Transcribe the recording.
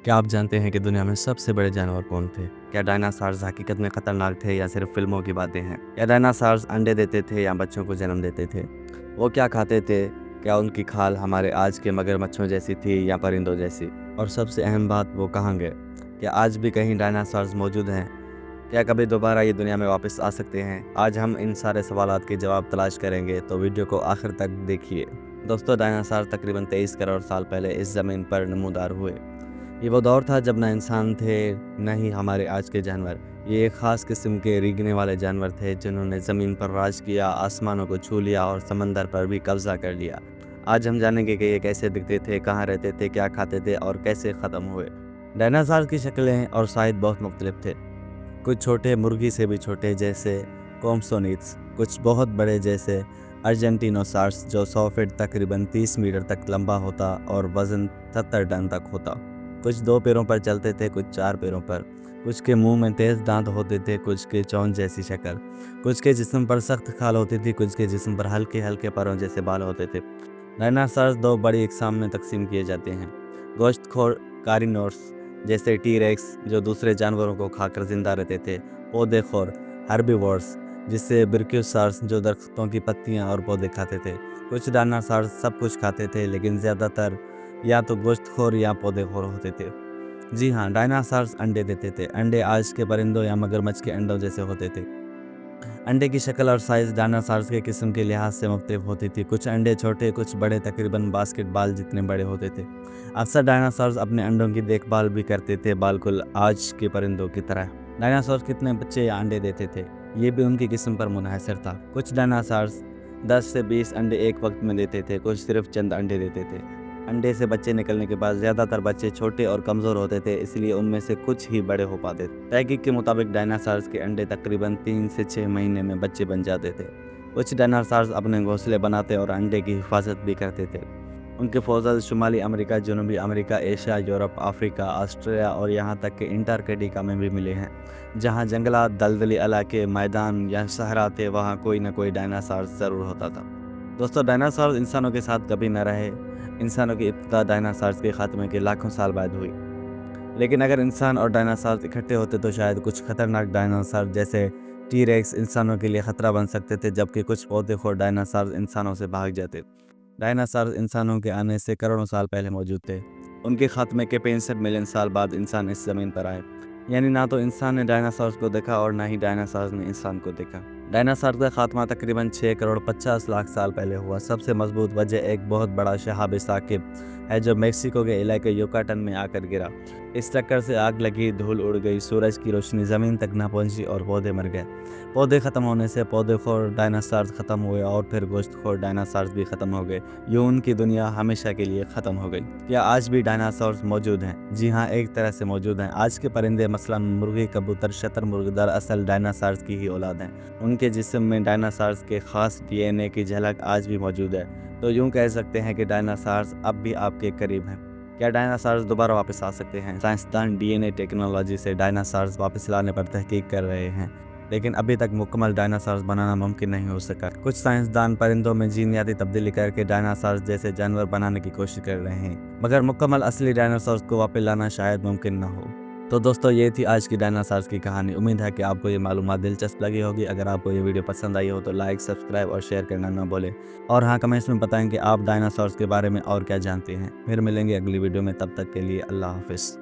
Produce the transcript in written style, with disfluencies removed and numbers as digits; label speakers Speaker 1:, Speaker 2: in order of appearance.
Speaker 1: क्या आप जानते हैं कि दुनिया में सबसे बड़े जानवर कौन थे? क्या डायनासॉर्स हकीकत में खतरनाक थे या सिर्फ फिल्मों की बातें हैं? क्या डायनासॉर्स अंडे देते थे या बच्चों को जन्म देते थे? वो क्या खाते थे? क्या उनकी खाल हमारे आज के मगरमच्छों जैसी थी या परिंदों जैसी? और सबसे अहम बात, वो कहाँ गए? क्या आज भी कहीं डायनासॉर्स मौजूद हैं? क्या कभी दोबारा ये दुनिया में वापस आ सकते हैं? आज हम इन सारे सवालात के जवाब तलाश करेंगे, तो वीडियो को आखिर तक देखिए। दोस्तों, डायनासॉर तकरीबन 23 करोड़ साल पहले इस ज़मीन पर नमूदार हुए। ये वो दौर था जब न इंसान थे, न ही हमारे आज के जानवर। ये एक ख़ास किस्म के रेंगने वाले जानवर थे जिन्होंने ज़मीन पर राज किया, आसमानों को छू लिया और समंदर पर भी कब्ज़ा कर लिया। आज हम जानेंगे कि ये कैसे दिखते थे, कहाँ रहते थे, क्या खाते थे और कैसे ख़त्म हुए। डायनासॉर की शक्लें और साइज़ बहुत मुख्तलिफ थे। कुछ छोटे, मुर्गी से भी छोटे जैसे कॉम्सोनिड्स, कुछ बहुत बड़े जैसे अर्जेंटिनोसार्स जो 100 फीट तकरीबन 30 मीटर तक लंबा होता और वज़न 70 टन तक होता। कुछ 2 पैरों पर चलते थे, कुछ 4 पैरों पर। कुछ के मुंह में तेज़ दांत होते थे, कुछ के चोंच जैसी शक्ल। कुछ के जिस्म पर सख्त खाल होती थी, कुछ के जिस्म पर हल्के हल्के परों जैसे बाल होते थे। डायनासॉर्स 2 बड़ी अक़साम में तकसीम किए जाते हैं। गोश्तखोर कार्निवोरस जैसे टी-रेक्स जो दूसरे जानवरों को खाकर जिंदा रहते थे। पौधेखोर हर्बीवोरस जिससे ब्रैकियोसार्स जो दरख्तों की पत्तियां और पौधे खाते थे। कुछ डायनासॉर्स सब कुछ खाते थे, लेकिन ज़्यादातर या तो गोश्तखोर या पौधेखोर होते थे। जी हाँ, डायनासॉर्स अंडे देते थे। अंडे आज के परिंदों या मगरमच्छ के अंडों जैसे होते थे। अंडे की शक्ल और साइज़ डायनासॉर्स के किस्म के लिहाज से मुख्तलिफ होती थी। कुछ अंडे छोटे, कुछ बड़े, तकरीबन बास्केटबॉल जितने बड़े होते थे। अक्सर डायनासॉर्स अपने अंडों की देखभाल भी करते थे, बिल्कुल आज के परिंदों की तरह। डायनासॉर्स कितने बच्चे या अंडे देते थे, ये भी उनकी किस्म पर मुनहसर था। कुछ डायनासॉर्स 10 से 20 अंडे एक वक्त में देते थे, कुछ सिर्फ चंद अंडे देते थे। अंडे से बच्चे निकलने के बाद ज़्यादातर बच्चे छोटे और कमज़ोर होते थे, इसलिए उनमें से कुछ ही बड़े हो पाते थे। तहकीक के मुताबिक डायनासॉर्स के अंडे तकरीबन 3 से 6 महीने में बच्चे बन जाते थे। कुछ डायनासॉर्स अपने घोंसले बनाते और अंडे की हिफाजत भी करते थे। उनके फॉसिल शुमाली अमेरिका, जनूबी America, Asia, Europe, Africa, Australia और यहाँ तक कि अंटार्कटिका में भी मिले हैं। जहाँ जंगलात, दलदली इलाके, मैदान या सहरा थे, वहाँ कोई न कोई डायनासॉर ज़रूर होता था। दोस्तों, डायनासॉर इंसानों के साथ कभी न रहे। इंसानों की इब्तिदा डायनासॉर्स के खात्मे के लाखों साल बाद हुई। लेकिन अगर इंसान और डायनासॉर इकट्ठे होते तो शायद कुछ खतरनाक डायनासॉर जैसे टी-रेक्स इंसानों के लिए खतरा बन सकते थे, जबकि कुछ पौधेखोर डायनासॉर इंसानों से भाग जाते। डायनासॉर इंसानों के आने से करोड़ों साल पहले मौजूद थे। उनके खात्मे के 65 मिलियन साल बाद इंसान इस ज़मीन पर आए। यानी ना तो इंसान ने डायनासॉर्स को देखा और ना ही डायनासॉर्स ने इंसान को देखा। डायनासॉर का खात्मा तकरीबन 6 करोड़ 50 लाख साल पहले हुआ। सबसे मजबूत वजह एक बहुत बड़ा शहाब साकिब है जो मेक्सिको के इलाके युकाटन में आकर गिरा। इस टक्कर से आग लगी, धूल उड़ गई, सूरज की रोशनी ज़मीन तक ना पहुंची और पौधे मर गए। पौधे ख़त्म होने से पौधेखोर डायनासॉर्स ख़त्म हुए और फिर गोश्तखोर डायनासॉर्स भी ख़त्म हो गए। यूं उनकी दुनिया हमेशा के लिए ख़त्म हो गई। क्या आज भी डायनासॉर्स मौजूद हैं? जी हाँ, एक तरह से मौजूद हैं। आज के परिंदे मसलन मुर्गी, कबूतर, शतरमुर्ग दरअसल डायनासॉर्स की ही औलाद हैं। उनके जिस्म में डायनासॉर्स के ख़ास DNA की झलक आज भी मौजूद है। तो यूं कह सकते हैं कि डायनासॉर्स अब भी आपके करीब हैं। क्या डायनासॉर्स दोबारा वापस आ सकते हैं? साइंसदान DNA टेक्नोलॉजी से डायनासॉर्स वापस लाने पर तहकीक कर रहे हैं, लेकिन अभी तक मुकम्मल डायनासॉर्स बनाना मुमकिन नहीं हो सका। कुछ साइंसदान परिंदों में जीनियाती तब्दीली करके डायनासॉर्स जैसे जानवर बनाने की कोशिश कर रहे हैं, मगर मुकम्मल असली डायनासॉर्स को वापस लाना शायद मुमकिन न हो। तो दोस्तों, ये थी आज की डायनासॉर्स की कहानी। उम्मीद है कि आपको ये मालूमात दिलचस्प लगी होगी। अगर आपको ये वीडियो पसंद आई हो तो लाइक, सब्सक्राइब और शेयर करना ना भूलें। और हाँ, कमेंट्स में बताएं कि आप डायनासॉर्स के बारे में और क्या जानते हैं। फिर मिलेंगे अगली वीडियो में, तब तक के लिए अल्लाह हाफिज़।